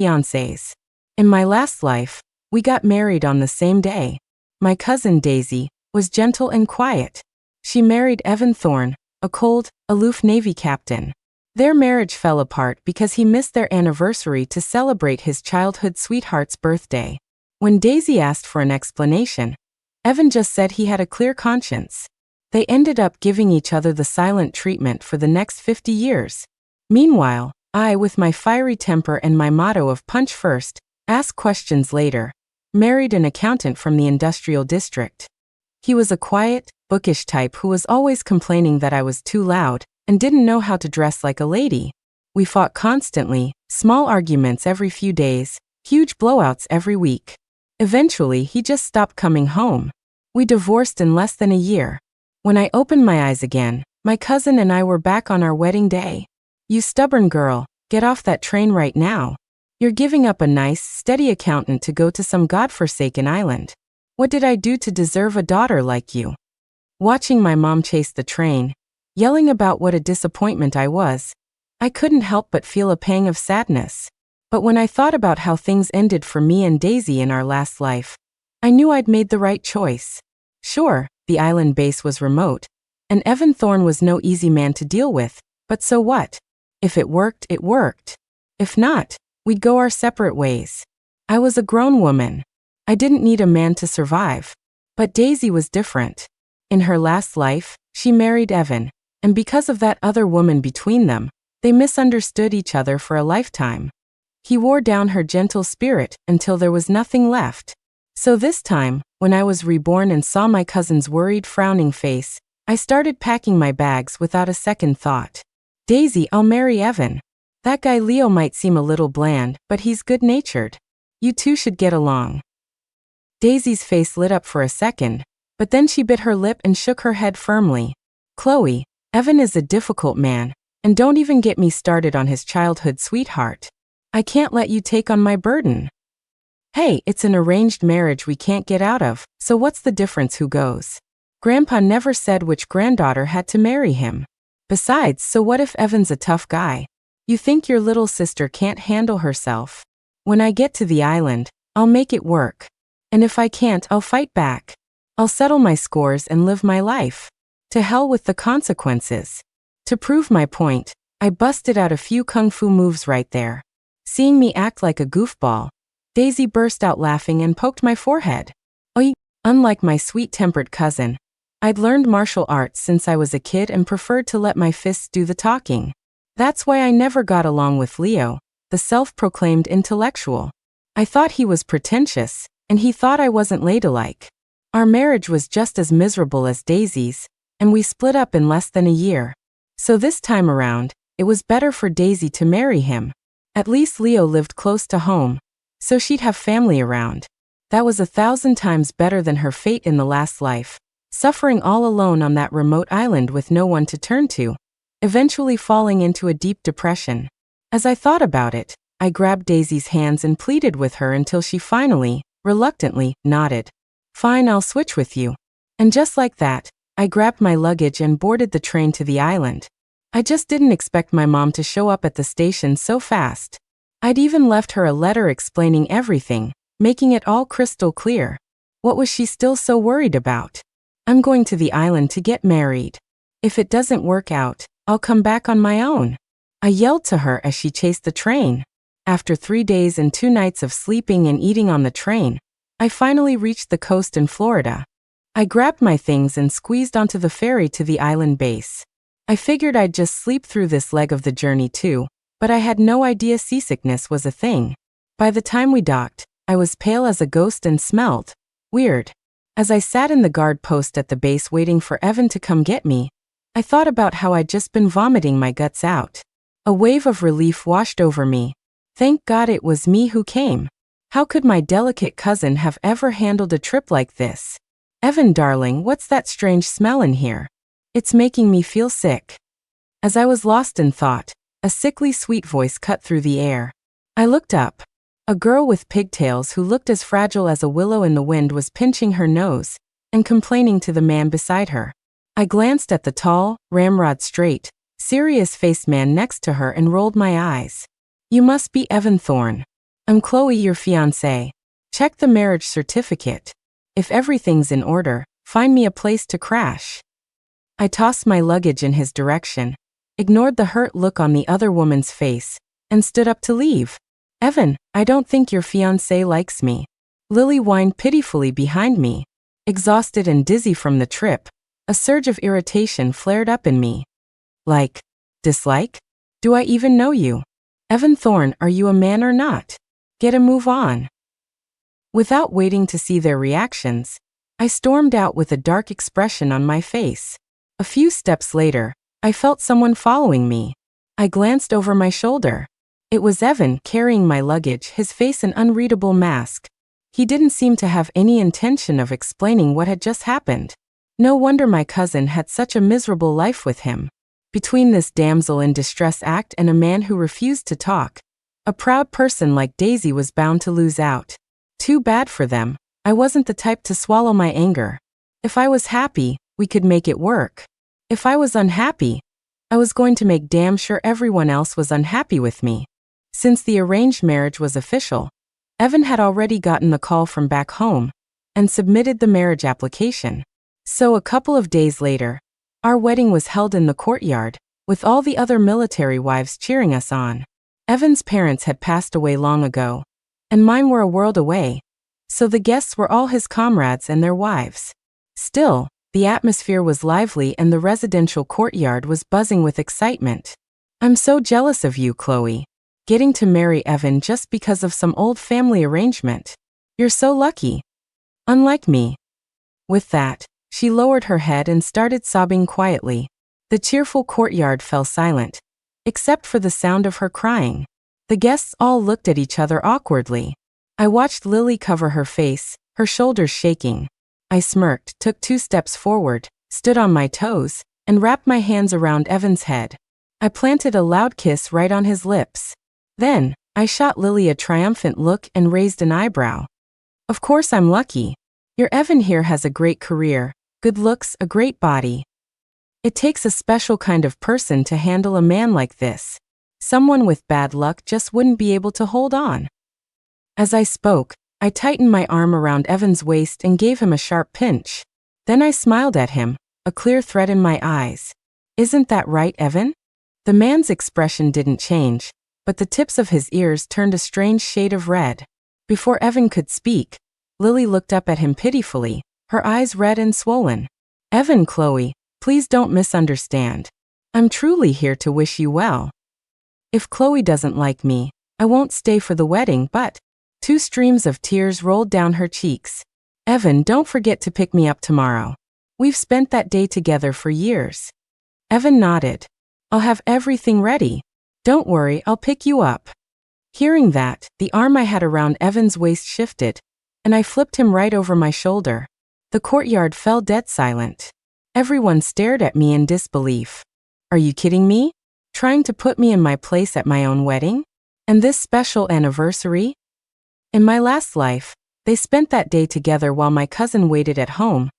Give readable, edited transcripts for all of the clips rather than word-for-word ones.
Fiancés. In my last life, we got married on the same day. My cousin Daisy was gentle and quiet. She married Evan Thorne, a cold, aloof Navy captain. Their marriage fell apart because he missed their anniversary to celebrate his childhood sweetheart's birthday. When Daisy asked for an explanation, Evan just said he had a clear conscience. They ended up giving each other the silent treatment for the next 50 years. Meanwhile, I, with my fiery temper and my motto of punch first, ask questions later, married an accountant from the industrial district. He was a quiet, bookish type who was always complaining that I was too loud and didn't know how to dress like a lady. We fought constantly, small arguments every few days, huge blowouts every week. Eventually, he just stopped coming home. We divorced in less than a year. When I opened my eyes again, my cousin and I were back on our wedding day. "You stubborn girl, get off that train right now. You're giving up a nice, steady accountant to go to some godforsaken island. What did I do to deserve a daughter like you?" Watching my mom chase the train, yelling about what a disappointment I was, I couldn't help but feel a pang of sadness. But when I thought about how things ended for me and Daisy in our last life, I knew I'd made the right choice. Sure, the island base was remote, and Evan Thorne was no easy man to deal with, but so what? If it worked, it worked. If not, we'd go our separate ways. I was a grown woman. I didn't need a man to survive. But Daisy was different. In her last life, she married Evan, and because of that other woman between them, they misunderstood each other for a lifetime. He wore down her gentle spirit until there was nothing left. So this time, when I was reborn and saw my cousin's worried, frowning face, I started packing my bags without a second thought. "Daisy, I'll marry Evan. That guy Leo might seem a little bland, but he's good-natured. You two should get along." Daisy's face lit up for a second, but then she bit her lip and shook her head firmly. "Chloe, Evan is a difficult man, and don't even get me started on his childhood sweetheart. I can't let you take on my burden." "Hey, it's an arranged marriage we can't get out of, so what's the difference who goes? Grandpa never said which granddaughter had to marry him. Besides, so what if Evan's a tough guy? You think your little sister can't handle herself? When I get to the island, I'll make it work. And if I can't, I'll fight back. I'll settle my scores and live my life. To hell with the consequences." To prove my point, I busted out a few kung fu moves right there. Seeing me act like a goofball, Daisy burst out laughing and poked my forehead. "Oi!" Unlike my sweet-tempered cousin, I'd learned martial arts since I was a kid and preferred to let my fists do the talking. That's why I never got along with Leo, the self-proclaimed intellectual. I thought he was pretentious, and he thought I wasn't ladylike. Our marriage was just as miserable as Daisy's, and we split up in less than a year. So this time around, it was better for Daisy to marry him. At least Leo lived close to home, so she'd have family around. That was 1,000 times better than her fate in the last life, suffering all alone on that remote island with no one to turn to, eventually falling into a deep depression. As I thought about it, I grabbed Daisy's hands and pleaded with her until she finally, reluctantly, nodded. "Fine, I'll switch with you." And just like that, I grabbed my luggage and boarded the train to the island. I just didn't expect my mom to show up at the station so fast. I'd even left her a letter explaining everything, making it all crystal clear. What was she still so worried about? I'm going to the island to get married. If it doesn't work out, I'll come back on my own. I yelled to her as she chased the train. After 3 days and 2 nights of sleeping and eating on the train, I finally reached the coast in Florida. I grabbed my things and squeezed onto the ferry to the island base. I figured I'd just sleep through this leg of the journey too, but I had no idea seasickness was a thing. By the time we docked, I was pale as a ghost and smelled weird. As I sat in the guard post at the base waiting for Evan to come get me, I thought about how I'd just been vomiting my guts out. A wave of relief washed over me. Thank God it was me who came. How could my delicate cousin have ever handled a trip like this? "Evan, darling, what's that strange smell in here? It's making me feel sick." As I was lost in thought, a sickly sweet voice cut through the air. I looked up. A girl with pigtails who looked as fragile as a willow in the wind was pinching her nose and complaining to the man beside her. I glanced at the tall, ramrod-straight, serious-faced man next to her and rolled my eyes. "You must be Evan Thorne." I'm Chloe, your fiancée. Check the marriage certificate. If everything's in order, find me a place to crash." I tossed my luggage in his direction, ignored the hurt look on the other woman's face, and stood up to leave. "Evan, I don't think your fiancé likes me." Lily whined pitifully behind me. Exhausted and dizzy from the trip, a surge of irritation flared up in me. Like, dislike? Do I even know you? Evan Thorne, are you a man or not? Get a move on. Without waiting to see their reactions, I stormed out with a dark expression on my face. A few steps later, I felt someone following me. I glanced over my shoulder. It was Evan carrying my luggage, his face an unreadable mask. He didn't seem to have any intention of explaining what had just happened. No wonder my cousin had such a miserable life with him. Between this damsel in distress act and a man who refused to talk, a proud person like Daisy was bound to lose out. Too bad for them. I wasn't the type to swallow my anger. If I was happy, we could make it work. If I was unhappy, I was going to make damn sure everyone else was unhappy with me. Since the arranged marriage was official, Evan had already gotten the call from back home and submitted the marriage application. So a couple of days later, our wedding was held in the courtyard, with all the other military wives cheering us on. Evan's parents had passed away long ago, and mine were a world away, so the guests were all his comrades and their wives. Still, the atmosphere was lively and the residential courtyard was buzzing with excitement. "I'm so jealous of you, Chloe. Getting to marry Evan just because of some old family arrangement. You're so lucky. Unlike me." With that, she lowered her head and started sobbing quietly. The cheerful courtyard fell silent, except for the sound of her crying. The guests all looked at each other awkwardly. I watched Lily cover her face, her shoulders shaking. I smirked, took 2 steps forward, stood on my toes, and wrapped my hands around Evan's head. I planted a loud kiss right on his lips. Then, I shot Lily a triumphant look and raised an eyebrow. "Of course I'm lucky. Your Evan here has a great career, good looks, a great body. It takes a special kind of person to handle a man like this. Someone with bad luck just wouldn't be able to hold on." As I spoke, I tightened my arm around Evan's waist and gave him a sharp pinch. Then I smiled at him, a clear threat in my eyes. "Isn't that right, Evan?" The man's expression didn't change, but the tips of his ears turned a strange shade of red. Before Evan could speak, Lily looked up at him pitifully, her eyes red and swollen. "Evan, Chloe, please don't misunderstand. I'm truly here to wish you well. If Chloe doesn't like me, I won't stay for the wedding, but..." 2 streams of tears rolled down her cheeks. "Evan, don't forget to pick me up tomorrow. We've spent that day together for years." Evan nodded. "I'll have everything ready. Don't worry, I'll pick you up." Hearing that, the arm I had around Evan's waist shifted, and I flipped him right over my shoulder. The courtyard fell dead silent. Everyone stared at me in disbelief. "Are you kidding me? Trying to put me in my place at my own wedding? And this special anniversary?" In my last life, they spent that day together while my cousin waited at home,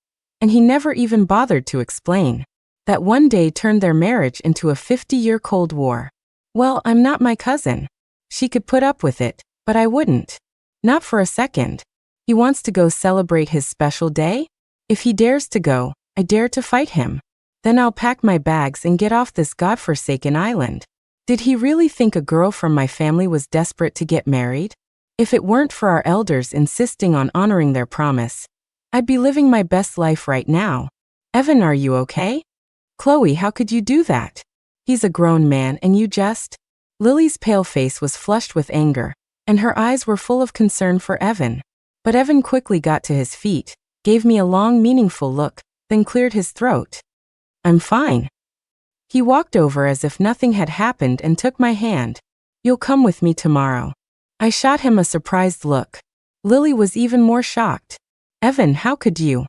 and he never even bothered to explain. That one day turned their marriage into a 50-year Cold War. Well, I'm not my cousin. She could put up with it, but I wouldn't. Not for a second. He wants to go celebrate his special day? If he dares to go, I dare to fight him. Then I'll pack my bags and get off this godforsaken island. Did he really think a girl from my family was desperate to get married? If it weren't for our elders insisting on honoring their promise, I'd be living my best life right now. Evan, are you okay? Chloe, how could you do that? He's a grown man and you just... Lily's pale face was flushed with anger, and her eyes were full of concern for Evan. But Evan quickly got to his feet, gave me a long, meaningful look, then cleared his throat. "I'm fine." He walked over as if nothing had happened and took my hand. "You'll come with me tomorrow." I shot him a surprised look. Lily was even more shocked. "Evan, how could you?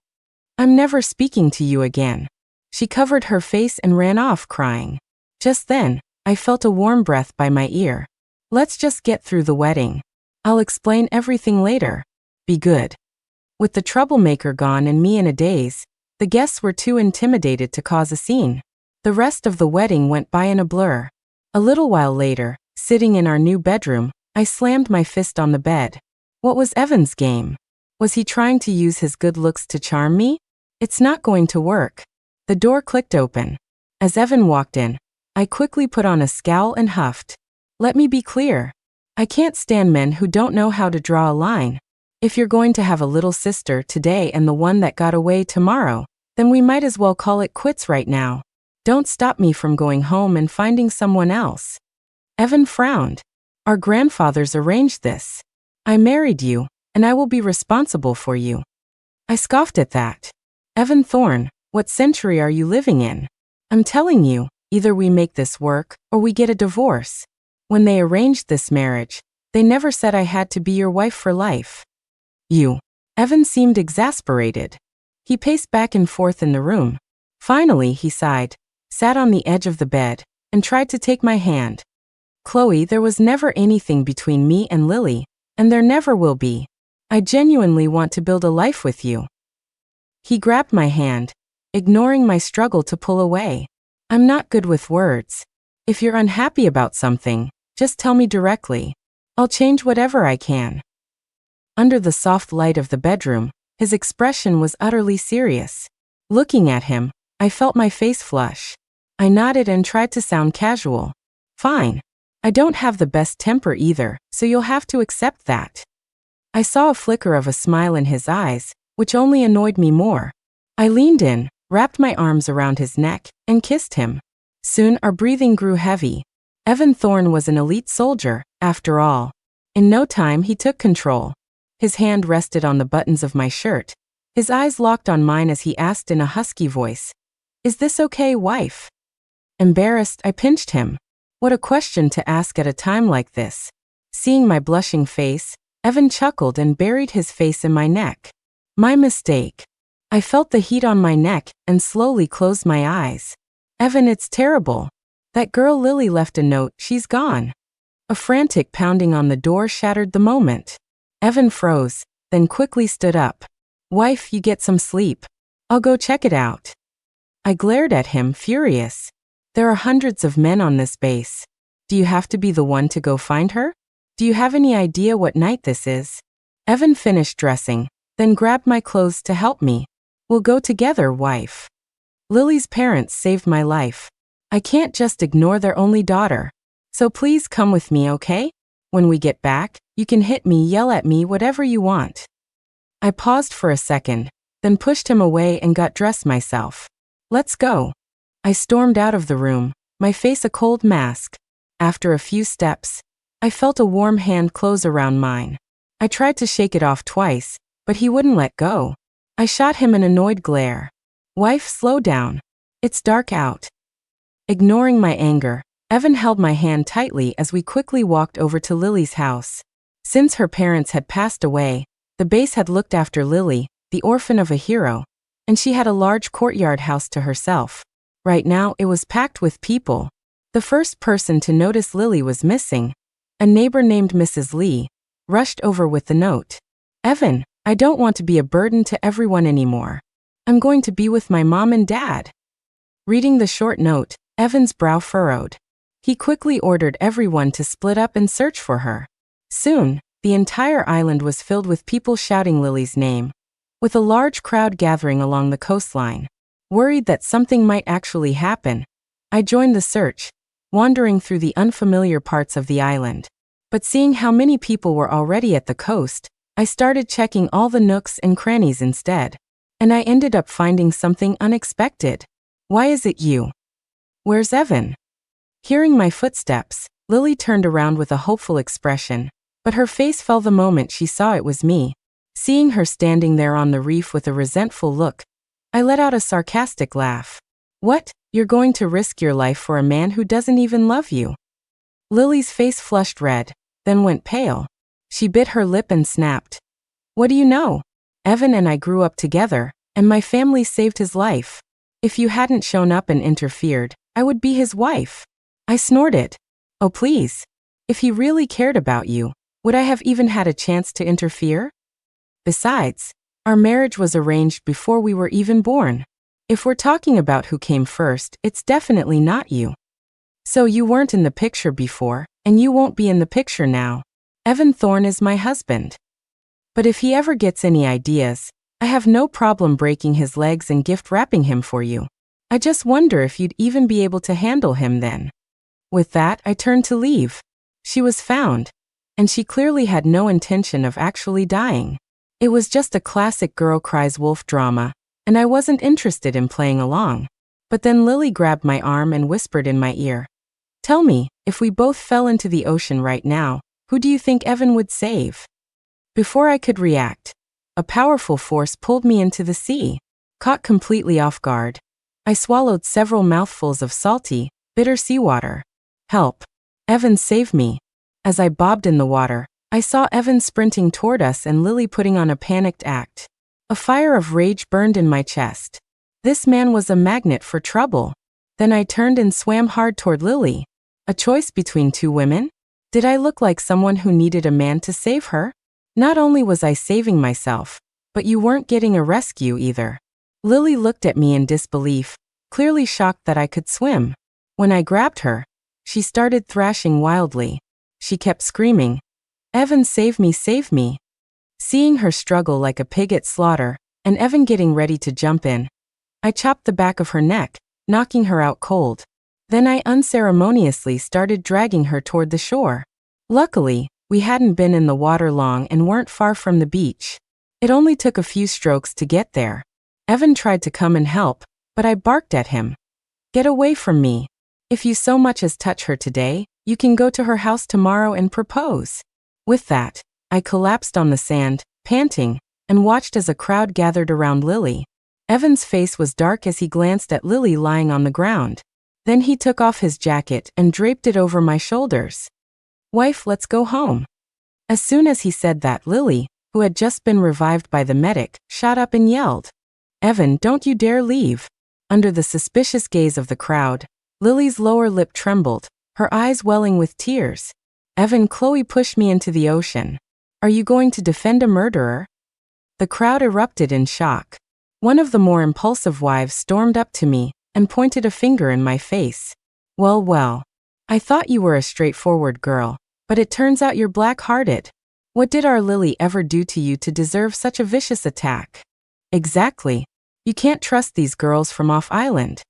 I'm never speaking to you again." She covered her face and ran off crying. Just then, I felt a warm breath by my ear. "Let's just get through the wedding. I'll explain everything later. Be good." With the troublemaker gone and me in a daze, the guests were too intimidated to cause a scene. The rest of the wedding went by in a blur. A little while later, sitting in our new bedroom, I slammed my fist on the bed. What was Evan's game? Was he trying to use his good looks to charm me? It's not going to work. The door clicked open. As Evan walked in, I quickly put on a scowl and huffed. Let me be clear. I can't stand men who don't know how to draw a line. If you're going to have a little sister today and the one that got away tomorrow, then we might as well call it quits right now. Don't stop me from going home and finding someone else. Evan frowned. Our grandfathers arranged this. I married you, and I will be responsible for you. I scoffed at that. Evan Thorne, what century are you living in? I'm telling you, either we make this work, or we get a divorce. When they arranged this marriage, they never said I had to be your wife for life. You. Evan seemed exasperated. He paced back and forth in the room. Finally, he sighed, sat on the edge of the bed, and tried to take my hand. Chloe, there was never anything between me and Lily, and there never will be. I genuinely want to build a life with you. He grabbed my hand, ignoring my struggle to pull away. I'm not good with words. If you're unhappy about something, just tell me directly. I'll change whatever I can. Under the soft light of the bedroom, his expression was utterly serious. Looking at him, I felt my face flush. I nodded and tried to sound casual. Fine. I don't have the best temper either, so you'll have to accept that. I saw a flicker of a smile in his eyes, which only annoyed me more. I leaned in, wrapped my arms around his neck, and kissed him. Soon our breathing grew heavy. Evan Thorne was an elite soldier, after all. In no time he took control. His hand rested on the buttons of my shirt. His eyes locked on mine as he asked in a husky voice, "Is this okay, wife?" Embarrassed, I pinched him. What a question to ask at a time like this. Seeing my blushing face, Evan chuckled and buried his face in my neck. My mistake. I felt the heat on my neck and slowly closed my eyes. Evan, it's terrible. That girl Lily left a note, she's gone. A frantic pounding on the door shattered the moment. Evan froze, then quickly stood up. Wife, you get some sleep. I'll go check it out. I glared at him, furious. There are hundreds of men on this base. Do you have to be the one to go find her? Do you have any idea what night this is? Evan finished dressing, then grabbed my clothes to help me. We'll go together, wife. Lily's parents saved my life. I can't just ignore their only daughter. So please come with me, okay? When we get back, you can hit me, yell at me, whatever you want. I paused for a second, then pushed him away and got dressed myself. Let's go. I stormed out of the room, my face a cold mask. After a few steps, I felt a warm hand close around mine. I tried to shake it off twice, but he wouldn't let go. I shot him an annoyed glare. Wife, slow down. It's dark out. Ignoring my anger, Evan held my hand tightly as we quickly walked over to Lily's house. Since her parents had passed away, the base had looked after Lily, the orphan of a hero, and she had a large courtyard house to herself. Right now, it was packed with people. The first person to notice Lily was missing. A neighbor named Mrs. Lee rushed over with the note. Evan, I don't want to be a burden to everyone anymore. I'm going to be with my mom and dad. Reading the short note, Evan's brow furrowed. He quickly ordered everyone to split up and search for her. Soon, the entire island was filled with people shouting Lily's name, with a large crowd gathering along the coastline. Worried that something might actually happen, I joined the search, wandering through the unfamiliar parts of the island. But seeing how many people were already at the coast, I started checking all the nooks and crannies instead. And I ended up finding something unexpected. Why is it you? Where's Evan? Hearing my footsteps, Lily turned around with a hopeful expression, but her face fell the moment she saw it was me. Seeing her standing there on the reef with a resentful look, I let out a sarcastic laugh. What? You're going to risk your life for a man who doesn't even love you? Lily's face flushed red, then went pale. She bit her lip and snapped. What do you know? Evan and I grew up together, and my family saved his life. If you hadn't shown up and interfered, I would be his wife. I snorted. Oh please. If he really cared about you, would I have even had a chance to interfere? Besides, our marriage was arranged before we were even born. If we're talking about who came first, it's definitely not you. So you weren't in the picture before, and you won't be in the picture now. Evan Thorne is my husband. But if he ever gets any ideas, I have no problem breaking his legs and gift wrapping him for you. I just wonder if you'd even be able to handle him then." With that, I turned to leave. She was found, and she clearly had no intention of actually dying. It was just a classic girl cries wolf drama, and I wasn't interested in playing along. But then Lily grabbed my arm and whispered in my ear, "Tell me, if we both fell into the ocean right now, who do you think Evan would save?" Before I could react, a powerful force pulled me into the sea. Caught completely off guard, I swallowed several mouthfuls of salty, bitter seawater. "Help! Evan, save me!" As I bobbed in the water, I saw Evan sprinting toward us and Lily putting on a panicked act. A fire of rage burned in my chest. This man was a magnet for trouble. Then I turned and swam hard toward Lily. A choice between two women? Did I look like someone who needed a man to save her? Not only was I saving myself, but you weren't getting a rescue either. Lily looked at me in disbelief, clearly shocked that I could swim. When I grabbed her, she started thrashing wildly. She kept screaming, "Evan, save me, save me." Seeing her struggle like a pig at slaughter, and Evan getting ready to jump in, I chopped the back of her neck, knocking her out cold. Then I unceremoniously started dragging her toward the shore. Luckily, we hadn't been in the water long and weren't far from the beach. It only took a few strokes to get there. Evan tried to come and help, but I barked at him. "Get away from me. If you so much as touch her today, you can go to her house tomorrow and propose." With that, I collapsed on the sand, panting, and watched as a crowd gathered around Lily. Evan's face was dark as he glanced at Lily lying on the ground. Then he took off his jacket and draped it over my shoulders. "Wife, let's go home." As soon as he said that, Lily, who had just been revived by the medic, shot up and yelled, "Evan, don't you dare leave." Under the suspicious gaze of the crowd, Lily's lower lip trembled, her eyes welling with tears. "Evan, Chloe pushed me into the ocean. Are you going to defend a murderer?" The crowd erupted in shock. One of the more impulsive wives stormed up to me and pointed a finger in my face. "Well, well. I thought you were a straightforward girl, but it turns out you're black-hearted. What did our Lily ever do to you to deserve such a vicious attack?" "Exactly. You can't trust these girls from off-island."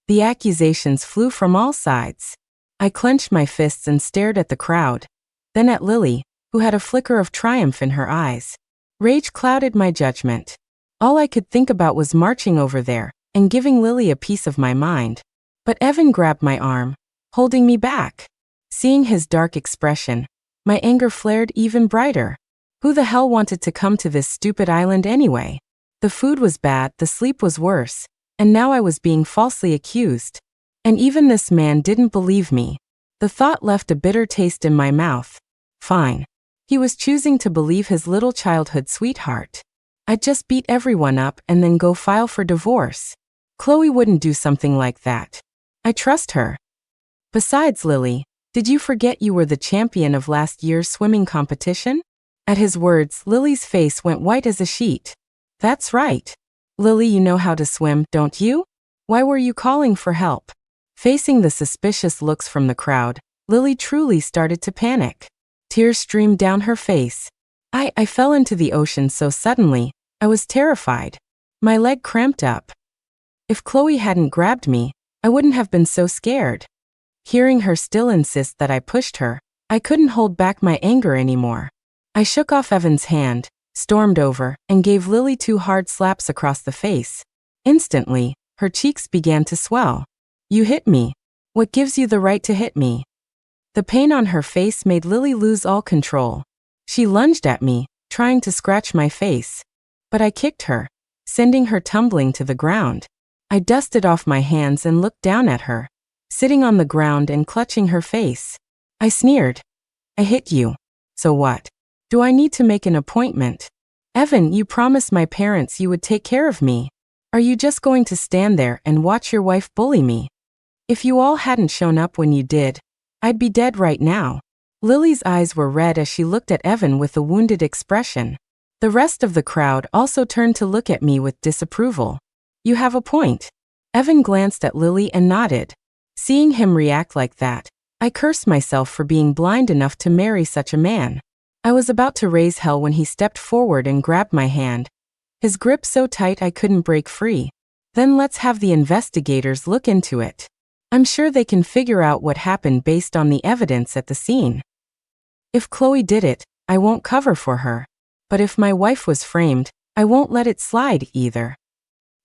The accusations flew from all sides. I clenched my fists and stared at the crowd, then at Lily, who had a flicker of triumph in her eyes. Rage clouded my judgment. All I could think about was marching over there and giving Lily a piece of my mind. But Evan grabbed my arm, holding me back. Seeing his dark expression, my anger flared even brighter. Who the hell wanted to come to this stupid island anyway? The food was bad, the sleep was worse, and now I was being falsely accused. And even this man didn't believe me. The thought left a bitter taste in my mouth. Fine. He was choosing to believe his little childhood sweetheart. I'd just beat everyone up and then go file for divorce. Chloe wouldn't do something like that. I trust her. Besides, Lily, did you forget you were the champion of last year's swimming competition? At his words, Lily's face went white as a sheet. That's right. Lily, you know how to swim, don't you? Why were you calling for help? Facing the suspicious looks from the crowd, Lily truly started to panic. Tears streamed down her face. I fell into the ocean so suddenly, I was terrified. My leg cramped up. If Chloe hadn't grabbed me, I wouldn't have been so scared. Hearing her still insist that I pushed her, I couldn't hold back my anger anymore. I shook off Evan's hand, stormed over, and gave Lily 2 hard slaps across the face. Instantly, her cheeks began to swell. "You hit me. What gives you the right to hit me?" The pain on her face made Lily lose all control. She lunged at me, trying to scratch my face. But I kicked her, sending her tumbling to the ground. I dusted off my hands and looked down at her, sitting on the ground and clutching her face. I sneered. "I hit you. So what? Do I need to make an appointment? Evan, you promised my parents you would take care of me. Are you just going to stand there and watch your wife bully me? If you all hadn't shown up when you did, I'd be dead right now." Lily's eyes were red as she looked at Evan with a wounded expression. The rest of the crowd also turned to look at me with disapproval. "You have a point." Evan glanced at Lily and nodded. Seeing him react like that, I cursed myself for being blind enough to marry such a man. I was about to raise hell when he stepped forward and grabbed my hand, his grip so tight I couldn't break free. Then let's have the investigators look into it. I'm sure they can figure out what happened based on the evidence at the scene. If Chloe did it, I won't cover for her. But if my wife was framed, I won't let it slide either.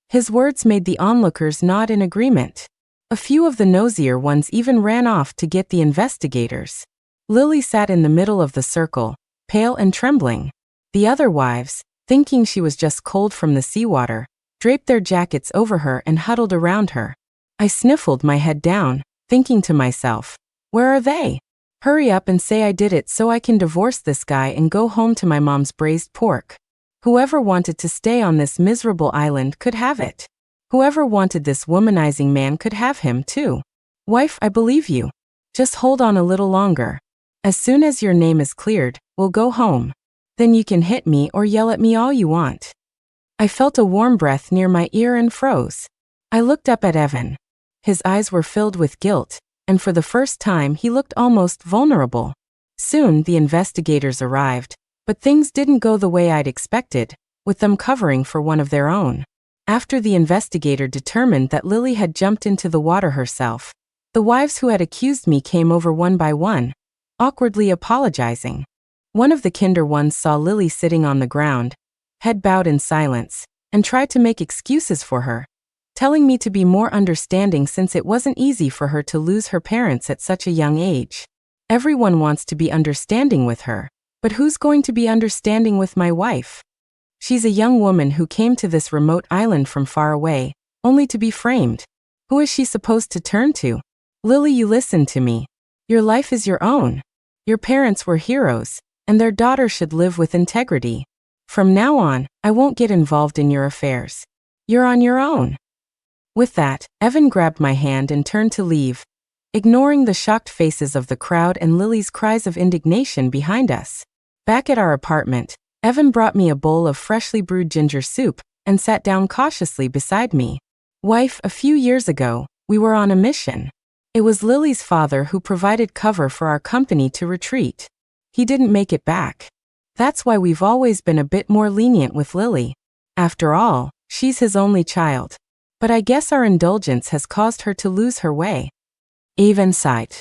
His words made the onlookers nod in agreement. A few of the nosier ones even ran off to get the investigators. Lily sat in the middle of the circle, pale and trembling. The other wives, thinking she was just cold from the seawater, draped their jackets over her and huddled around her. I sniffled my head down, thinking to myself, where are they? Hurry up and say I did it so I can divorce this guy and go home to my mom's braised pork. Whoever wanted to stay on this miserable island could have it. Whoever wanted this womanizing man could have him too. Wife, I believe you. Just hold on a little longer. As soon as your name is cleared, we'll go home. Then you can hit me or yell at me all you want. I felt a warm breath near my ear and froze. I looked up at Evan. His eyes were filled with guilt, and for the first time he looked almost vulnerable. Soon the investigators arrived, but things didn't go the way I'd expected, with them covering for one of their own. After the investigator determined that Lily had jumped into the water herself, the wives who had accused me came over one by one, awkwardly apologizing. One of the kinder ones saw Lily sitting on the ground, head bowed in silence, and tried to make excuses for her, telling me to be more understanding since it wasn't easy for her to lose her parents at such a young age. Everyone wants to be understanding with her, but who's going to be understanding with my wife? She's a young woman who came to this remote island from far away, only to be framed. Who is she supposed to turn to? Lily, you listen to me. Your life is your own. Your parents were heroes, and their daughter should live with integrity. From now on, I won't get involved in your affairs. You're on your own. With that, Evan grabbed my hand and turned to leave, ignoring the shocked faces of the crowd and Lily's cries of indignation behind us. Back at our apartment, Evan brought me a bowl of freshly brewed ginger soup and sat down cautiously beside me. Wife, a few years ago, we were on a mission. It was Lily's father who provided cover for our company to retreat. He didn't make it back. That's why we've always been a bit more lenient with Lily. After all, she's his only child. But I guess our indulgence has caused her to lose her way. Evan sighed.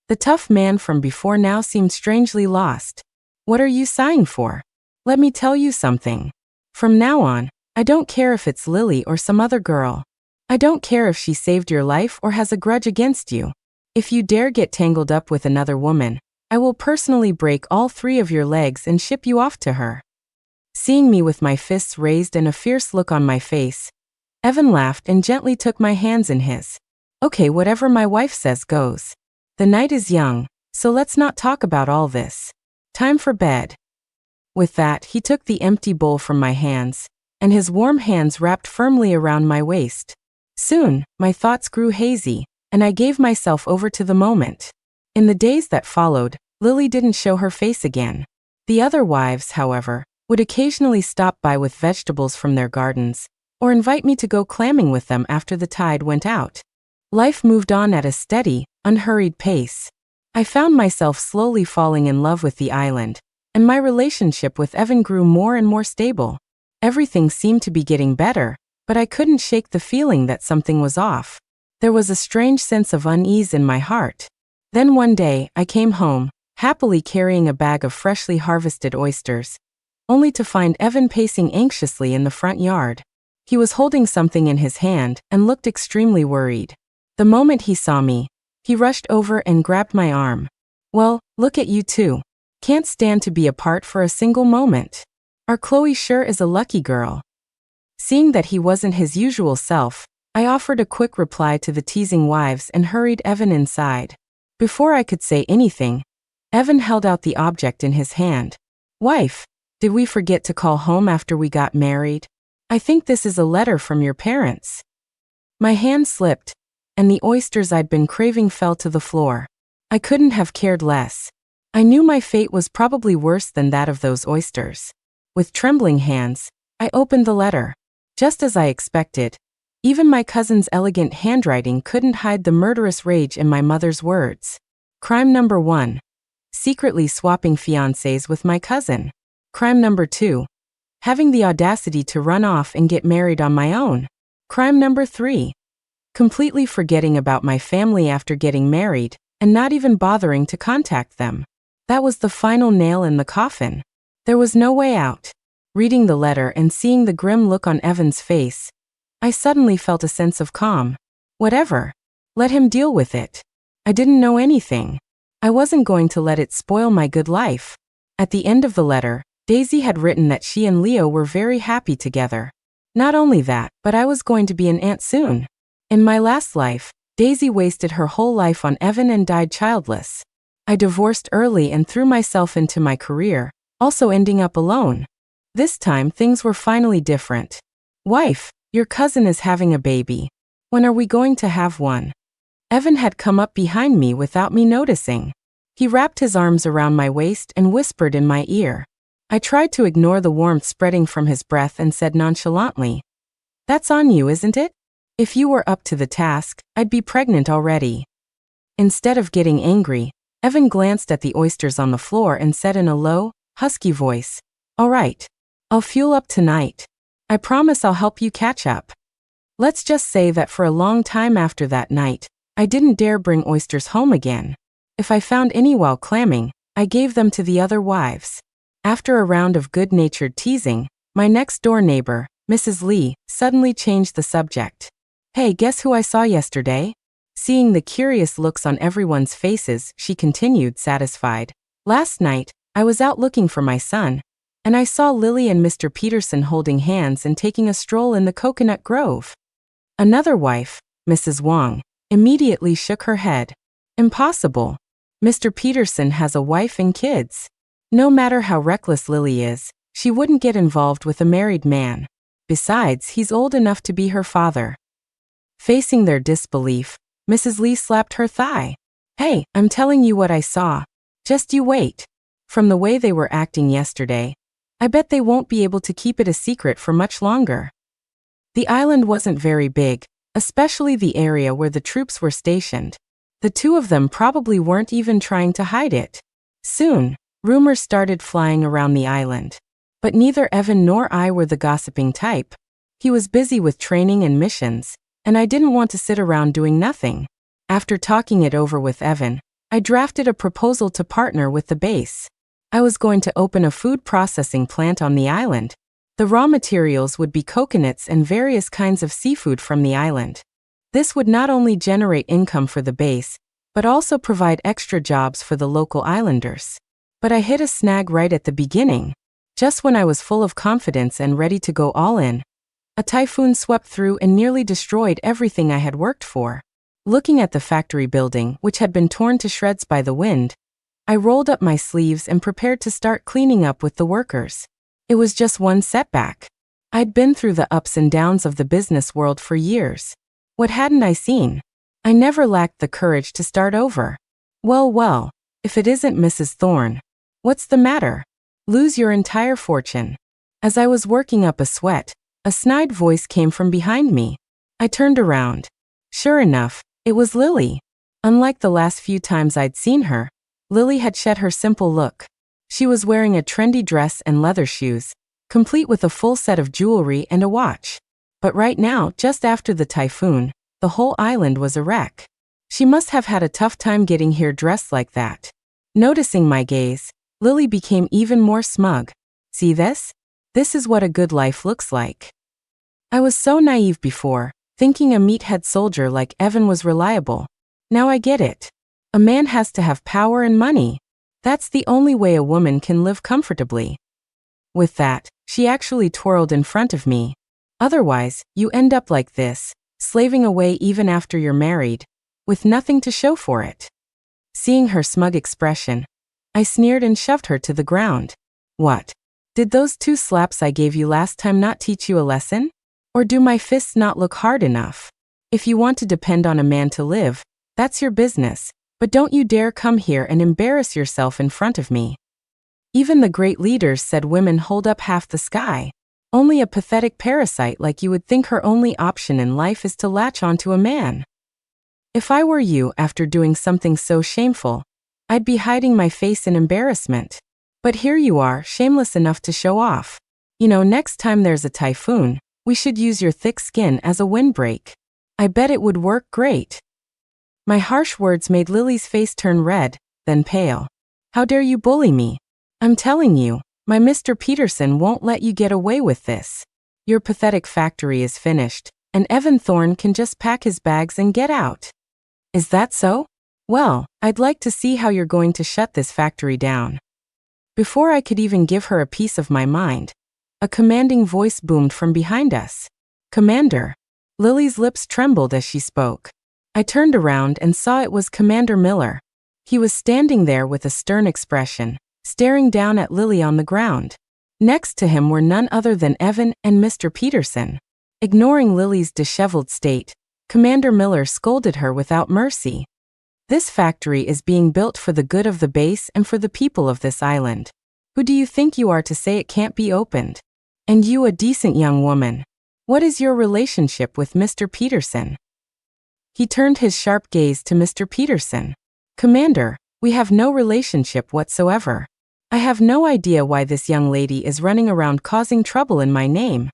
The tough man from before now seemed strangely lost. What are you sighing for? Let me tell you something. From now on, I don't care if it's Lily or some other girl. I don't care if she saved your life or has a grudge against you. If you dare get tangled up with another woman, I will personally break all 3 of your legs and ship you off to her. Seeing me with my fists raised and a fierce look on my face, Evan laughed and gently took my hands in his. Okay, whatever my wife says goes. The night is young, so let's not talk about all this. Time for bed. With that, he took the empty bowl from my hands, and his warm hands wrapped firmly around my waist. Soon, my thoughts grew hazy, and I gave myself over to the moment. In the days that followed, Lily didn't show her face again. The other wives, however, would occasionally stop by with vegetables from their gardens, or invite me to go clamming with them after the tide went out. Life moved on at a steady, unhurried pace. I found myself slowly falling in love with the island, and my relationship with Evan grew more and more stable. Everything seemed to be getting better, but I couldn't shake the feeling that something was off. There was a strange sense of unease in my heart. Then one day, I came home, happily carrying a bag of freshly harvested oysters, only to find Evan pacing anxiously in the front yard. He was holding something in his hand and looked extremely worried. The moment he saw me, he rushed over and grabbed my arm. Well, look at you two. Can't stand to be apart for a single moment. Our Chloe sure is a lucky girl. Seeing that he wasn't his usual self, I offered a quick reply to the teasing wives and hurried Evan inside. Before I could say anything, Evan held out the object in his hand. Wife, did we forget to call home after we got married? I think this is a letter from your parents. My hand slipped, and the oysters I'd been craving fell to the floor. I couldn't have cared less. I knew my fate was probably worse than that of those oysters. With trembling hands, I opened the letter. Just as I expected, even my cousin's elegant handwriting couldn't hide the murderous rage in my mother's words. Crime number 1. Secretly swapping fiancés with my cousin. Crime number 2. Having the audacity to run off and get married on my own. Crime number 3. Completely forgetting about my family after getting married, and not even bothering to contact them. That was the final nail in the coffin. There was no way out. Reading the letter and seeing the grim look on Evan's face, I suddenly felt a sense of calm. Whatever. Let him deal with it. I didn't know anything. I wasn't going to let it spoil my good life. At the end of the letter, Daisy had written that she and Leo were very happy together. Not only that, but I was going to be an aunt soon. In my last life, Daisy wasted her whole life on Evan and died childless. I divorced early and threw myself into my career, also ending up alone. This time things were finally different. Wife, your cousin is having a baby. When are we going to have one? Evan had come up behind me without me noticing. He wrapped his arms around my waist and whispered in my ear. I tried to ignore the warmth spreading from his breath and said nonchalantly, "That's on you, isn't it? If you were up to the task, I'd be pregnant already." Instead of getting angry, Evan glanced at the oysters on the floor and said in a low, husky voice, "All right. I'll fuel up tonight. I promise I'll help you catch up." Let's just say that for a long time after that night, I didn't dare bring oysters home again. If I found any while clamming, I gave them to the other wives. After a round of good-natured teasing, my next-door neighbor, Mrs. Lee, suddenly changed the subject. "Hey, guess who I saw yesterday?" Seeing the curious looks on everyone's faces, she continued, satisfied. "Last night, I was out looking for my son, and I saw Lily and Mr. Peterson holding hands and taking a stroll in the coconut grove." Another wife, Mrs. Wong, immediately shook her head. "Impossible. Mr. Peterson has a wife and kids. No matter how reckless Lily is, she wouldn't get involved with a married man. Besides, he's old enough to be her father." Facing their disbelief, Mrs. Lee slapped her thigh. "Hey, I'm telling you what I saw. Just you wait. From the way they were acting yesterday, I bet they won't be able to keep it a secret for much longer." The island wasn't very big, especially the area where the troops were stationed. The two of them probably weren't even trying to hide it. Soon, rumors started flying around the island. But neither Evan nor I were the gossiping type. He was busy with training and missions, and I didn't want to sit around doing nothing. After talking it over with Evan, I drafted a proposal to partner with the base. I was going to open a food processing plant on the island. The raw materials would be coconuts and various kinds of seafood from the island. This would not only generate income for the base, but also provide extra jobs for the local islanders. But I hit a snag right at the beginning. Just when I was full of confidence and ready to go all in, a typhoon swept through and nearly destroyed everything I had worked for. Looking at the factory building, which had been torn to shreds by the wind, I rolled up my sleeves and prepared to start cleaning up with the workers. It was just one setback. I'd been through the ups and downs of the business world for years. What hadn't I seen? I never lacked the courage to start over. Well, if it isn't Mrs. Thorne. What's the matter? Lose your entire fortune. As I was working up a sweat, a snide voice came from behind me. I turned around. Sure enough, it was Lily. Unlike the last few times I'd seen her, Lily had shed her simple look. She was wearing a trendy dress and leather shoes, complete with a full set of jewelry and a watch. But right now, just after the typhoon, the whole island was a wreck. She must have had a tough time getting here dressed like that. Noticing my gaze, Lily became even more smug. See this? This is what a good life looks like. I was so naive before, thinking a meathead soldier like Evan was reliable. Now I get it. A man has to have power and money. That's the only way a woman can live comfortably. With that, she actually twirled in front of me. Otherwise, you end up like this, slaving away even after you're married, with nothing to show for it. Seeing her smug expression, I sneered and shoved her to the ground. What? Did those 2 slaps I gave you last time not teach you a lesson? Or do my fists not look hard enough? If you want to depend on a man to live, that's your business, but don't you dare come here and embarrass yourself in front of me. Even the great leaders said women hold up half the sky. Only a pathetic parasite like you would think her only option in life is to latch onto a man. If I were you after doing something so shameful, I'd be hiding my face in embarrassment. But here you are, shameless enough to show off. You know, next time there's a typhoon, we should use your thick skin as a windbreak. I bet it would work great. My harsh words made Lily's face turn red, then pale. How dare you bully me? I'm telling you, my Mr. Peterson won't let you get away with this. Your pathetic factory is finished, and Evan Thorne can just pack his bags and get out. Is that so? Well, I'd like to see how you're going to shut this factory down. Before I could even give her a piece of my mind, a commanding voice boomed from behind us. Commander. Lily's lips trembled as she spoke. I turned around and saw it was Commander Miller. He was standing there with a stern expression, staring down at Lily on the ground. Next to him were none other than Evan and Mr. Peterson. Ignoring Lily's disheveled state, Commander Miller scolded her without mercy. This factory is being built for the good of the base and for the people of this island. Who do you think you are to say it can't be opened? And you, a decent young woman. What is your relationship with Mr. Peterson? He turned his sharp gaze to Mr. Peterson. Commander, we have no relationship whatsoever. I have no idea why this young lady is running around causing trouble in my name.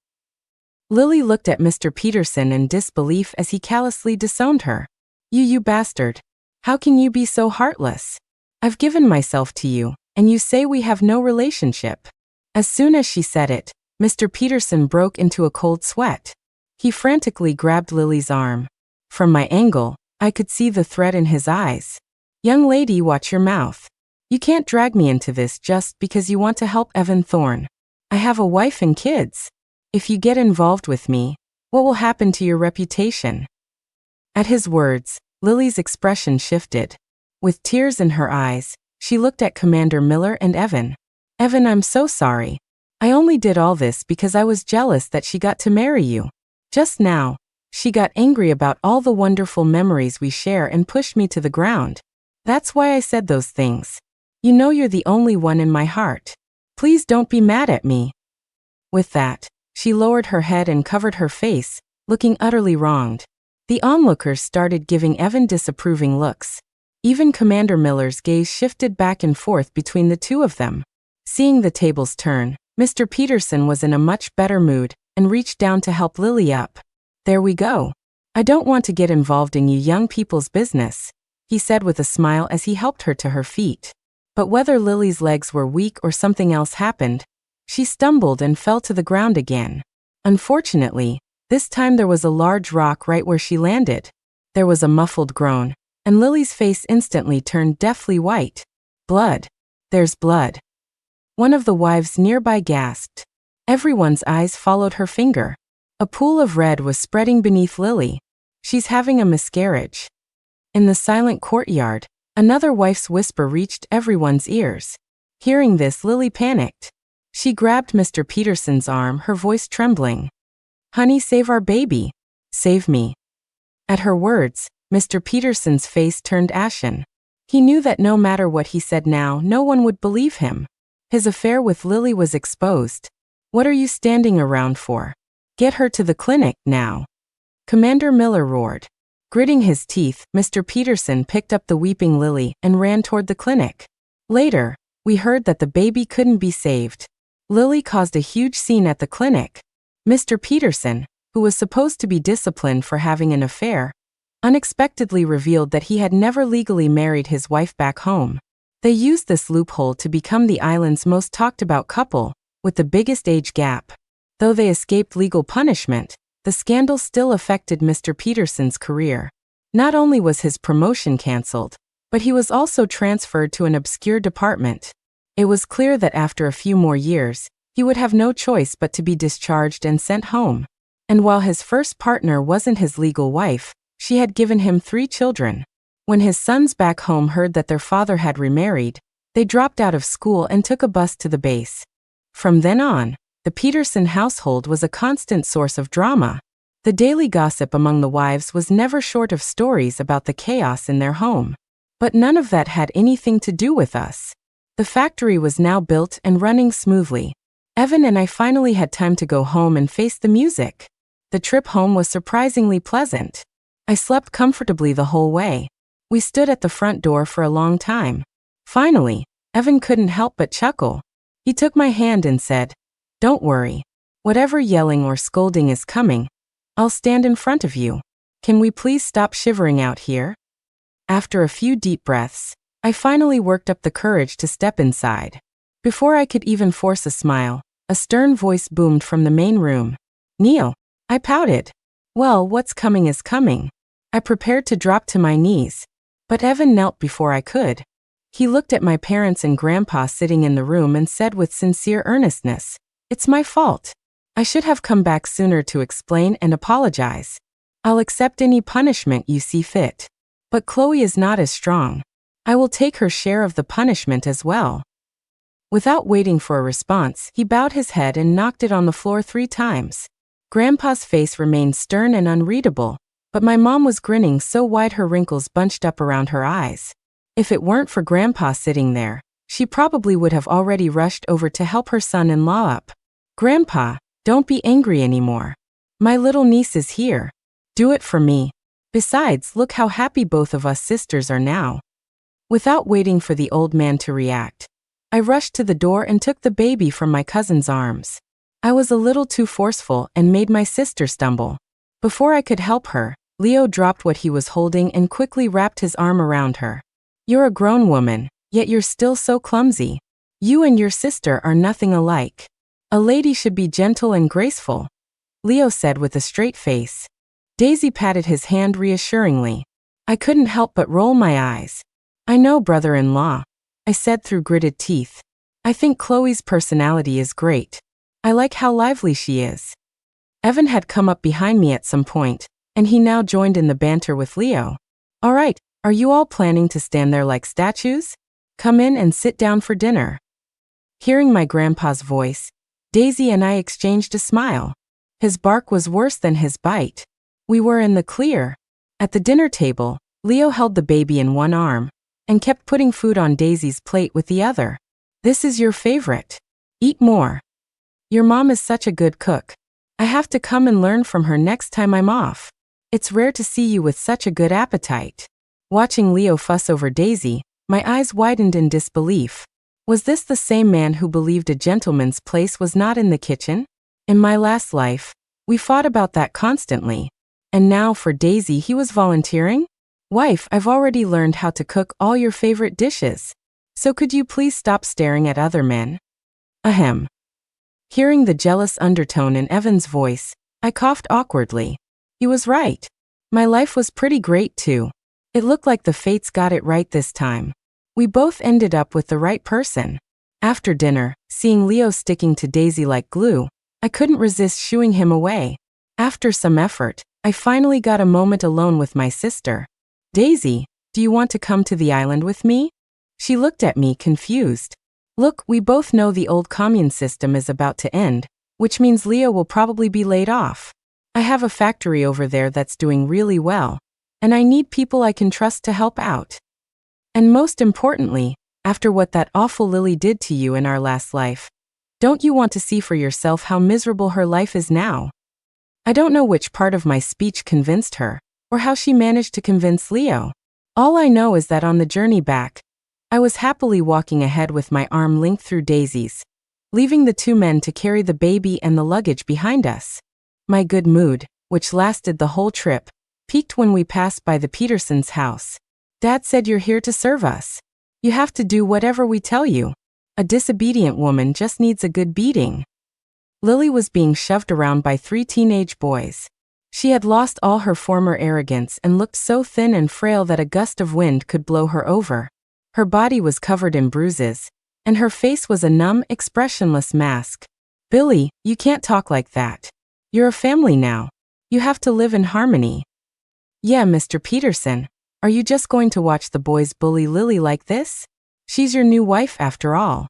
Lily looked at Mr. Peterson in disbelief as he callously disowned her. You bastard. How can you be so heartless? I've given myself to you, and you say we have no relationship. As soon as she said it, Mr. Peterson broke into a cold sweat. He frantically grabbed Lily's arm. From my angle, I could see the threat in his eyes. Young lady, watch your mouth. You can't drag me into this just because you want to help Evan Thorne. I have a wife and kids. If you get involved with me, what will happen to your reputation? At his words, Lily's expression shifted. With tears in her eyes, she looked at Commander Miller and Evan. Evan, I'm so sorry. I only did all this because I was jealous that she got to marry you. Just now, she got angry about all the wonderful memories we share and pushed me to the ground. That's why I said those things. You know you're the only one in my heart. Please don't be mad at me. With that, she lowered her head and covered her face, looking utterly wronged. The onlookers started giving Evan disapproving looks. Even Commander Miller's gaze shifted back and forth between the two of them. Seeing the tables turn, Mr. Peterson was in a much better mood and reached down to help Lily up. There we go. I don't want to get involved in you young people's business, he said with a smile as he helped her to her feet. But whether Lily's legs were weak or something else happened, she stumbled and fell to the ground again. Unfortunately, this time there was a large rock right where she landed. There was a muffled groan, and Lily's face instantly turned deathly white. Blood. There's blood. One of the wives nearby gasped. Everyone's eyes followed her finger. A pool of red was spreading beneath Lily. She's having a miscarriage. In the silent courtyard, another wife's whisper reached everyone's ears. Hearing this, Lily panicked. She grabbed Mr. Peterson's arm, her voice trembling. Honey, save our baby. Save me. At her words, Mr. Peterson's face turned ashen. He knew that no matter what he said now, no one would believe him. His affair with Lily was exposed. What are you standing around for? Get her to the clinic, now. Commander Miller roared. Gritting his teeth, Mr. Peterson picked up the weeping Lily and ran toward the clinic. Later, we heard that the baby couldn't be saved. Lily caused a huge scene at the clinic. Mr. Peterson, who was supposed to be disciplined for having an affair, unexpectedly revealed that he had never legally married his wife back home. They used this loophole to become the island's most talked about couple, with the biggest age gap. Though they escaped legal punishment, the scandal still affected Mr. Peterson's career. Not only was his promotion cancelled, but he was also transferred to an obscure department. It was clear that after a few more years, he would have no choice but to be discharged and sent home. And while his first partner wasn't his legal wife, she had given him 3 children. When his sons back home heard that their father had remarried, they dropped out of school and took a bus to the base. From then on, the Peterson household was a constant source of drama. The daily gossip among the wives was never short of stories about the chaos in their home. But none of that had anything to do with us. The factory was now built and running smoothly. Evan and I finally had time to go home and face the music. The trip home was surprisingly pleasant. I slept comfortably the whole way. We stood at the front door for a long time. Finally, Evan couldn't help but chuckle. He took my hand and said, "Don't worry. Whatever yelling or scolding is coming, I'll stand in front of you. Can we please stop shivering out here?" After a few deep breaths, I finally worked up the courage to step inside. Before I could even force a smile, a stern voice boomed from the main room. "Neil." I pouted. Well, what's coming is coming. I prepared to drop to my knees, but Evan knelt before I could. He looked at my parents and Grandpa sitting in the room and said with sincere earnestness, "It's my fault. I should have come back sooner to explain and apologize. I'll accept any punishment you see fit. But Chloe is not as strong. I will take her share of the punishment as well." Without waiting for a response, he bowed his head and knocked it on the floor 3 times. Grandpa's face remained stern and unreadable, but my mom was grinning so wide her wrinkles bunched up around her eyes. If it weren't for Grandpa sitting there, she probably would have already rushed over to help her son-in-law up. "Grandpa, don't be angry anymore. My little niece is here. Do it for me. Besides, look how happy both of us sisters are now." Without waiting for the old man to react, I rushed to the door and took the baby from my cousin's arms. I was a little too forceful and made my sister stumble. Before I could help her, Leo dropped what he was holding and quickly wrapped his arm around her. "You're a grown woman, yet you're still so clumsy. You and your sister are nothing alike. A lady should be gentle and graceful," Leo said with a straight face. Daisy patted his hand reassuringly. I couldn't help but roll my eyes. "I know, brother-in-law," I said through gritted teeth. "I think Chloe's personality is great. I like how lively she is." Evan had come up behind me at some point, and he now joined in the banter with Leo. "All right, are you all planning to stand there like statues? Come in and sit down for dinner." Hearing my grandpa's voice, Daisy and I exchanged a smile. His bark was worse than his bite. We were in the clear. At the dinner table, Leo held the baby in one arm and kept putting food on Daisy's plate with the other. "This is your favorite. Eat more. Your mom is such a good cook. I have to come and learn from her next time I'm off. It's rare to see you with such a good appetite." Watching Leo fuss over Daisy, my eyes widened in disbelief. Was this the same man who believed a gentleman's place was not in the kitchen? In my last life, we fought about that constantly. And now for Daisy he was volunteering? "Wife, I've already learned how to cook all your favorite dishes. So could you please stop staring at other men?" Ahem. Hearing the jealous undertone in Evan's voice, I coughed awkwardly. He was right. My life was pretty great too. It looked like the fates got it right this time. We both ended up with the right person. After dinner, seeing Leo sticking to Daisy like glue, I couldn't resist shooing him away. After some effort, I finally got a moment alone with my sister. "Daisy, do you want to come to the island with me?" She looked at me confused. "Look, we both know the old commune system is about to end, which means Leo will probably be laid off. I have a factory over there that's doing really well, and I need people I can trust to help out. And most importantly, after what that awful Lily did to you in our last life, don't you want to see for yourself how miserable her life is now?" I don't know which part of my speech convinced her, or how she managed to convince Leo. All I know is that on the journey back, I was happily walking ahead with my arm linked through Daisy's, leaving the 2 men to carry the baby and the luggage behind us. My good mood, which lasted the whole trip, peaked when we passed by the Petersons' house. "Dad said you're here to serve us. You have to do whatever we tell you. A disobedient woman just needs a good beating." Lily was being shoved around by 3 teenage boys. She had lost all her former arrogance and looked so thin and frail that a gust of wind could blow her over. Her body was covered in bruises, and her face was a numb, expressionless mask. "Billy, you can't talk like that. You're a family now. You have to live in harmony." "Yeah, Mr. Peterson, are you just going to watch the boys bully Lily like this? She's your new wife after all."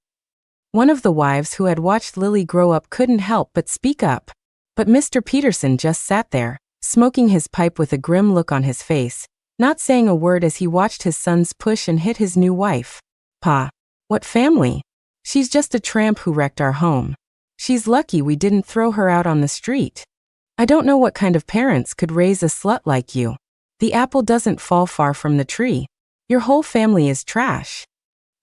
One of the wives who had watched Lily grow up couldn't help but speak up. But Mr. Peterson just sat there, smoking his pipe with a grim look on his face, not saying a word as he watched his sons push and hit his new wife. "Pa, what family? She's just a tramp who wrecked our home. She's lucky we didn't throw her out on the street. I don't know what kind of parents could raise a slut like you. The apple doesn't fall far from the tree. Your whole family is trash."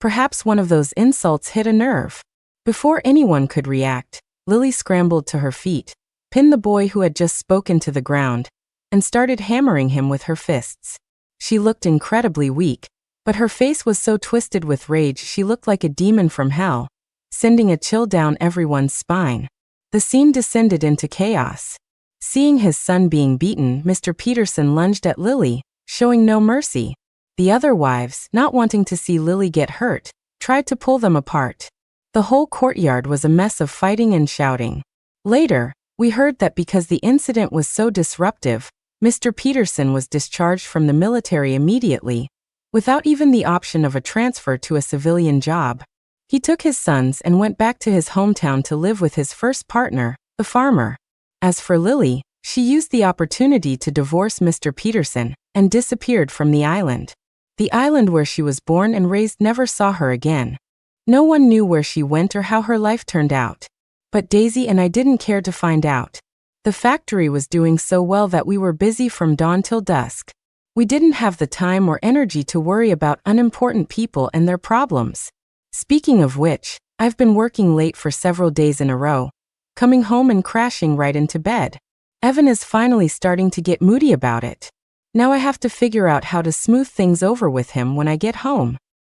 Perhaps one of those insults hit a nerve. Before anyone could react, Lily scrambled to her feet, pinned the boy who had just spoken to the ground, and started hammering him with her fists. She looked incredibly weak, but her face was so twisted with rage she looked like a demon from hell, sending a chill down everyone's spine. The scene descended into chaos. Seeing his son being beaten, Mr. Peterson lunged at Lily, showing no mercy. The other wives, not wanting to see Lily get hurt, tried to pull them apart. The whole courtyard was a mess of fighting and shouting. Later, we heard that because the incident was so disruptive, Mr. Peterson was discharged from the military immediately, without even the option of a transfer to a civilian job. He took his sons and went back to his hometown to live with his first partner, the farmer. As for Lily, she used the opportunity to divorce Mr. Peterson and disappeared from the island. The island where she was born and raised never saw her again. No one knew where she went or how her life turned out. But Daisy and I didn't care to find out. The factory was doing so well that we were busy from dawn till dusk. We didn't have the time or energy to worry about unimportant people and their problems. Speaking of which, I've been working late for several days in a row, coming home and crashing right into bed. Evan is finally starting to get moody about it. Now I have to figure out how to smooth things over with him when I get home.